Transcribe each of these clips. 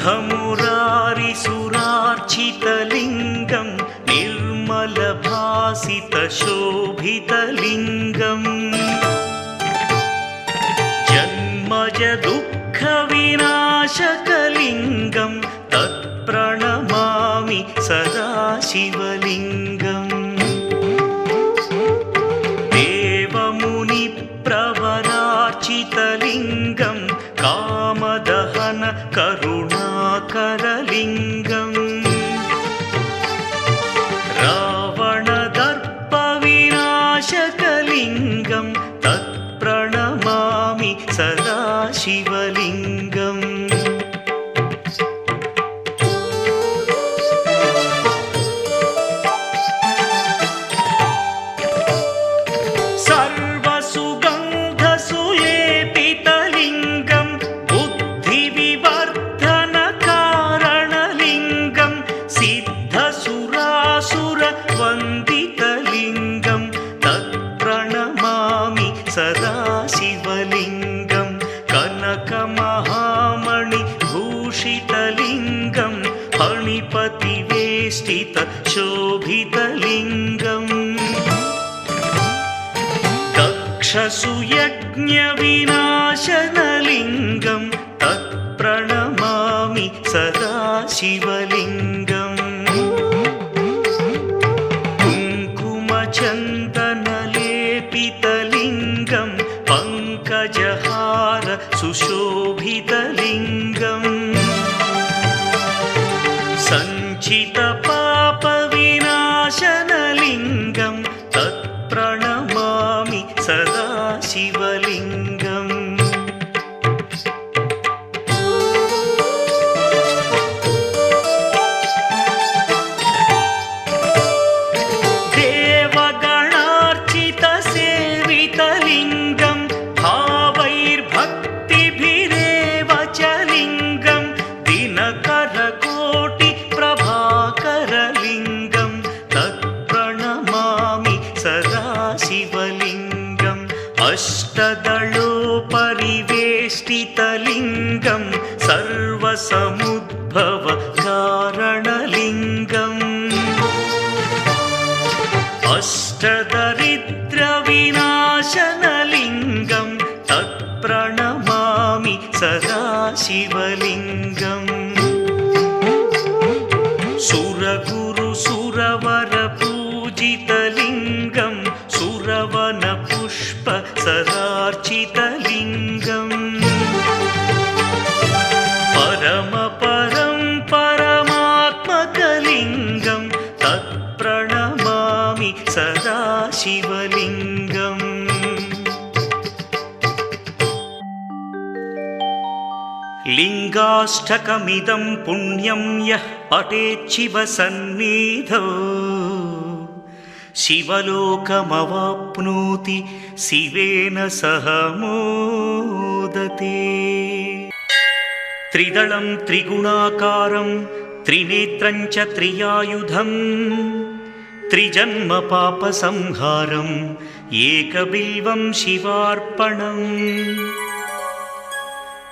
ब्रह्ममुरारिसुरार्चितलिङ्गं निर्मलभासितशोभितलिङ्गम् जन्मजदुःखविनाशकलिङ्गं तत्प्रणमामि सदा शिवलिङ्गम् देवमुनिप्रवरार्चितलिङ्गं कामदहन करुणाकरलिङ्गम् रावणदर्पविनाशकलिङ्गं तत्प्रणमामि सदा शिवलिङ्गम् सर्वसुगन्धसुलेपितलिङ्गं बुद्धिविवर्धनकारणलिङ्गं सिद्धसुरासुरवन्दितलिङ्गं तत्प्रणमामि सदा शिवलिङ्गं कनकमहामणिभूषितलिङ्गं फणिपतिवेष्टितशोभितलिङ्गम् दक्षसुयज्ञविनाशनलिङ्गं तत्प्रणमामि सदा शिवलिङ्गम् कुङ्कुमचन्दनलेपितलिङ्गं पङ्कजहार सुशोभितलिङ्गम् सञ्चितपापविनाशनलिङ्गं तत्प्रणमामि सदा शिवलिङ्गम् देवगणार्चितसेवितलिङ्गं भावैर्भक्तिभिरेव च लिङ्गं दिनकरकोटिप्रभाकरलिङ्गं तत्प्रणमामि सदा शिवलिङ्गम् अष्टदलोपरिवेष्टितलिङ्गं सर्वसमुद्भवकारणलिङ्गम् अष्टदरिद्रविनाशनलिङ्गं तत्प्रणमामि सदा शिवलिङ्गम् सुरगुरुसुरवरपूजितलिङ्गं सुरवनपुष्पसरार्चितलिङ्गम् परमपरं परमात्मकलिङ्गं तत्प्रणमामि सदा शिवलिङ्गम् लिङ्गाष्टकमिदं पुण्यं यः पठेच्छिवसन्निधौ शिवलोकमवाप्नोति शिवेन सह मोदते त्रिदलं त्रिगुणाकारं त्रिनेत्रं च त्रियायुधं त्रिजन्मपापसंहारम् एकबिल्वं शिवार्पणम्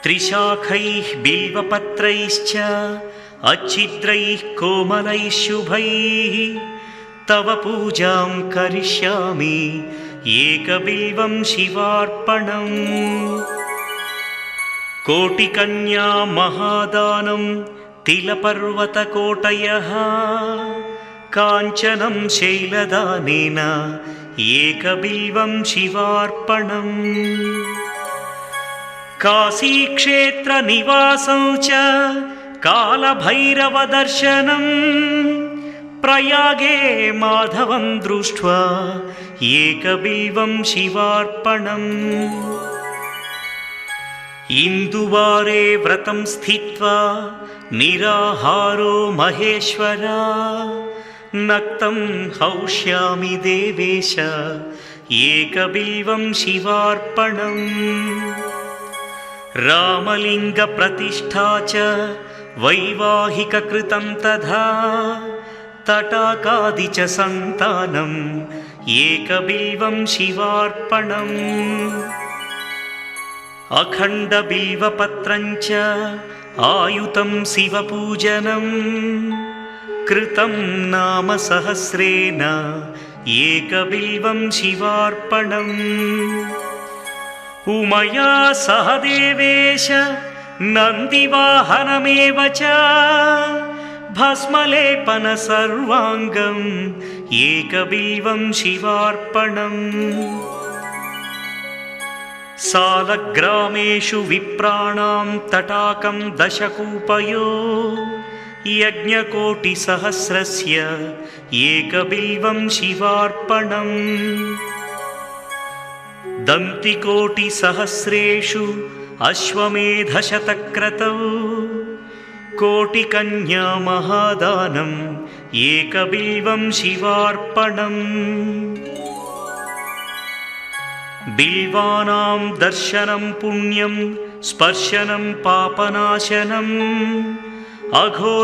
त्रिशाखैः बिल्वपत्रैश्च अच्छिद्रैः कोमलैः शुभैः तव पूजां करिष्यामि एकबिल्वं शिवार्पणम् कोटिकन्या महादानं तिलपर्वतकोटयः काञ्चनं शैलदानेन एकबिल्वं शिवार्पणम् काशीक्षेत्रनिवासं च कालभैरवदर्शनं प्रयागे माधवं दृष्ट्वा एकबिल्वं शिवार्पणम् इन्दुवारे व्रतं स्थित्वा निराहारो महेश्वरा नक्तं हौष्यामि देवेश एकबिल्वं शिवार्पणम् रामलिङ्गप्रतिष्ठा च वैवाहिककृतं तथा तटाकादि च सन्तानम् एकबिल्वं शिवार्पणम् अखण्डबिल्वपत्रं च आयुतं शिवपूजनं कृतं नाम सहस्रेण एकबिल्वं शिवार्पणम् उमया सह देवेश नन्दिवाहनमेव च भस्मलेपन सर्वाङ्गम् एकबिल्वं शिवार्पणम् सालग्रामेषु विप्राणां तटाकं दशकूपयो यज्ञकोटिसहस्रस्य एकबिल्वं शिवार्पणम् दन्तिकोटिसहस्रेषु अश्वमेधशतक्रतौ कोटिकन्या महादानम् एकबिल्वं शिवार्पणम् बिल्वानां दर्शनं पुण्यं स्पर्शनं पापनाशनम् अघोरपापसंहारम्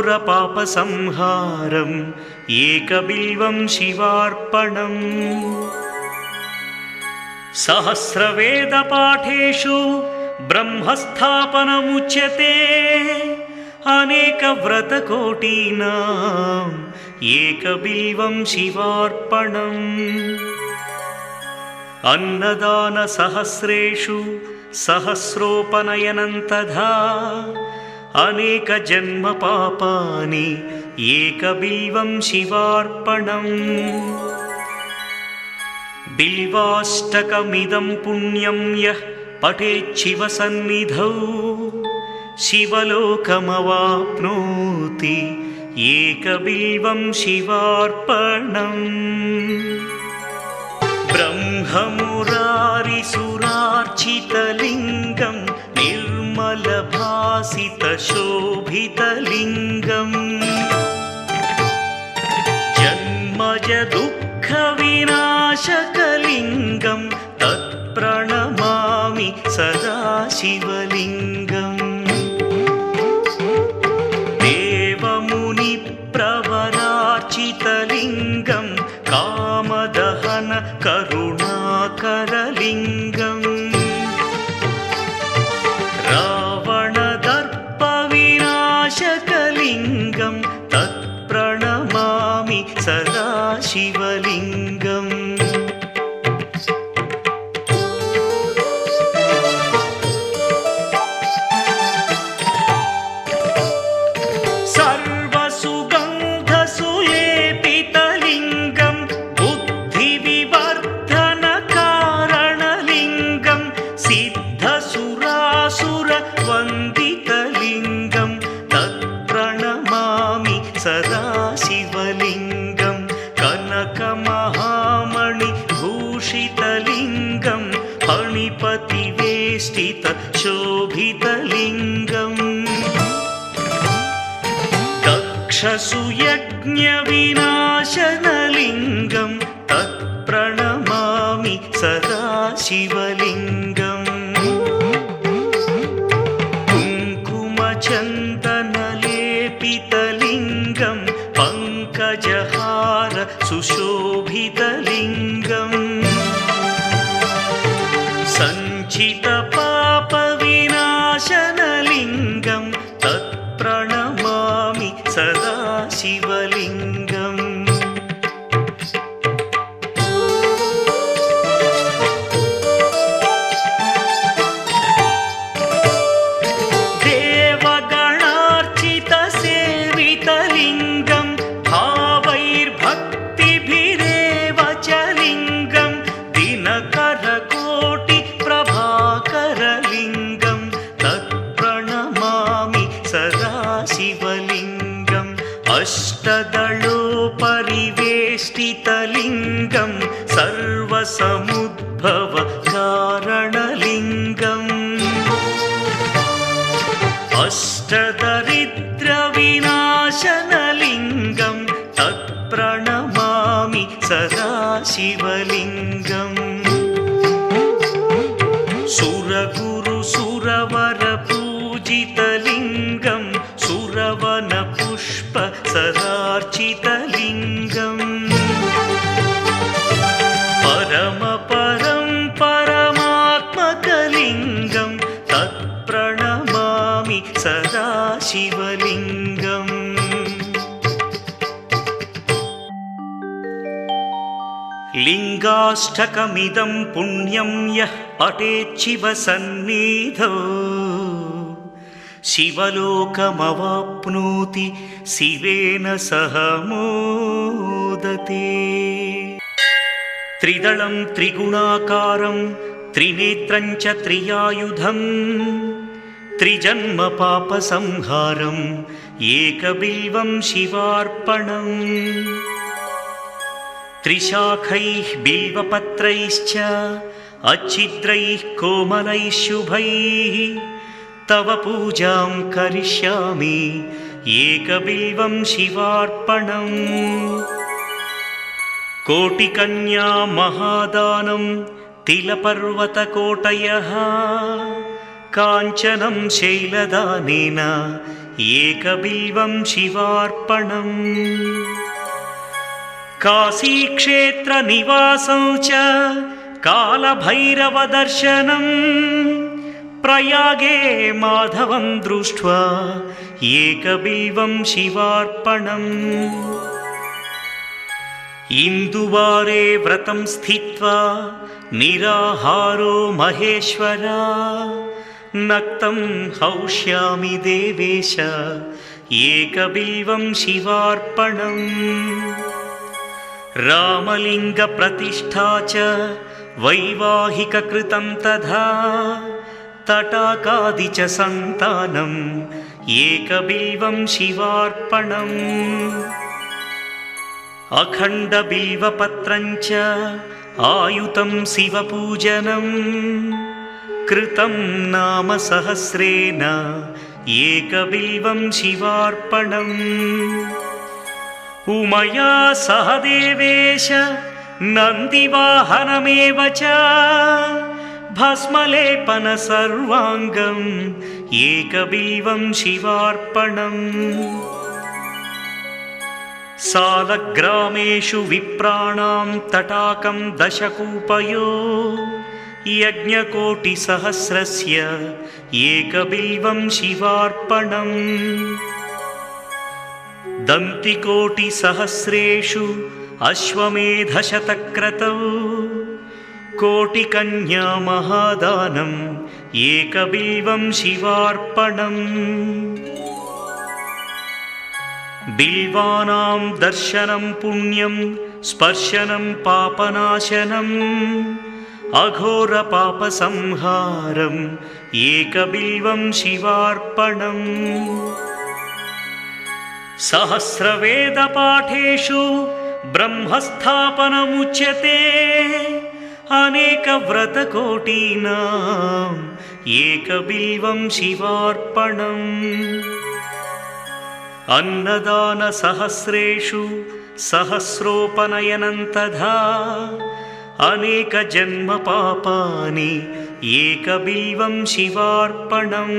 एकबिल्वं शिवार्पणम् सहस्रवेदपाठेषु ब्रह्मस्थापनमुच्यते अनेकव्रतकोटीनाम् एकबिल्वं शिवार्पणम् अन्नदानसहस्रेषु सहस्रोपनयनं तथा अनेकजन्मपापानि एकबिल्वं शिवार्पणम् बिल्वाष्टकमिदं पुण्यं यः पठेच्छिवसन्निधौ शिवलोकमवाप्नोति एकबिल्वं शिवार्पणम् ब्रह्ममुरारिसुरार्चितलिङ्गं निर्मलभासितशोभितलिङ्गम् जन्मजदुःखविनाशकलिङ्गं तत्प्रणमामि सदा शिवलिङ्गम् देवमुनिप्रवरार्चितलिङ्गं कामदहन करुणाकरलिङ्गम् रावणदर्पविनाशकलिङ्गं तत्प्रणमामि सदा शिवलिङ्गम् सर्वसुगन्धसुलेपितलिङ्गं बुद्धिविवर्धनकारणलिङ्गं सिद्धसुरासुरवन्दितलिङ्गं तत्प्रणमामि सदा शिवलिङ्गं कनकमहामणिभूषितलिङ्गं फणिपतिवेष्टितशोभितलिङ्गम् दक्षसुयज्ञविनाशनलिङ्गं तत्प्रणमामि सदा शिवलिङ्गम् कुङ्कुमचन्दनलेपितलिङ्गं पङ्कजहार सुशोभितलिङ्गम् सञ्चितपापविनाशनलिङ्गं तत्प्रणमामि सदा शिवलिङ्गम् देवगणार्चितसेवितलिङ्गं भावैर्भक्तिभिरेव च लिङ्गं दिनकरकोटिप्रभाकरलिङ्गं तत्प्रणमामि सदा शिवलिङ्गम् अष्टदलोपरिवेष्टितलिङ्गं सर्वसमुद्भवकारणलिङ्गम् अष्टदरिद्रविनाशनलिङ्गं तत्प्रणमामि सदा शिवलिङ्गम् सुरगुरुसुरवरपूजितलिङ्गं सुरवनपुष्पसदार्चितलिङ्गम् परमपरं परमात्मकलिङ्गं तत्प्रणमामि सदा सदाशिवलिङ्गम् लिङ्गाष्टकमिदं पुण्यं यः पठेच्छिवसन्निधौ शिवलोकमवाप्नोति शिवेन सह मोदते। त्रिदलं त्रिगुणाकारं त्रिनेत्रं च त्रियायुधं त्रिजन्म पापसंहारं एकबिल्वं शिवार्पणम्। त्रिशाखैः बिल्वपत्रैश्च अच्छिद्रैः कोमलैः शुभैः तव पूजां करिष्यामि एकबिल्वं शिवार्पणम्। कोटिकन्या महादानं तिलपर्वतकोटयः काञ्चनं शैलदानेन एकबिल्वं शिवार्पणम्। काशीक्षेत्रनिवासं च कालभैरवदर्शनं प्रयागे माधवं दृष्ट्वा एकबिल्वं शिवार्पणम्। इन्दुवारे व्रतं स्थित्वा निराहारो महेश्वरा नक्तं हौष्यामि देवेश एकबिल्वं शिवार्पणम्। रामलिङ्गप्रतिष्ठा च वैवाहिककृतं तथा तटाकादि च सन्तानम् एकबिल्वं शिवार्पणम्। अखण्डबिल्वपत्रं च आयुतं शिवपूजनं कृतं नाम सहस्रेण एकबिल्वं शिवार्पणम्। उमया सह देवेश नन्दिवाहनमेव च भस्मलेपन सर्वाङ्गम् एकबिल्वं शिवार्पणम्। सालग्रामेषु विप्राणां तटाकं दशकूपयो यज्ञकोटिसहस्रस्य एकबिल्वं शिवार्पणम्। दन्तिकोटिसहस्रेषु अश्वमेधशतक्रतौ कोटिकन्या महादानम् एकबिल्वं शिवार्पणम्। बिल्वानां दर्शनं पुण्यं स्पर्शनं पापनाशनम् अघोरपापसंहारम् एकबिल्वं शिवार्पणम्। सहस्रवेदपाठेषु ब्रह्मस्थापनमुच्यते अनेकव्रतकोटीनाम् एकबिल्वं शिवार्पणम्। अन्नदानसहस्रेषु सहस्रोपनयनं तथा अनेकजन्मपापानि एकबिल्वं शिवार्पणम्।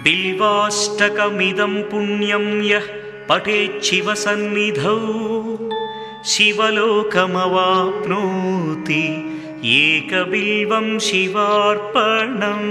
बिल्वाष्टकमिदं पुण्यं यः पठेच्छिवसन्निधौ शिवलोकमवाप्नोति एकबिल्वं शिवार्पणम्।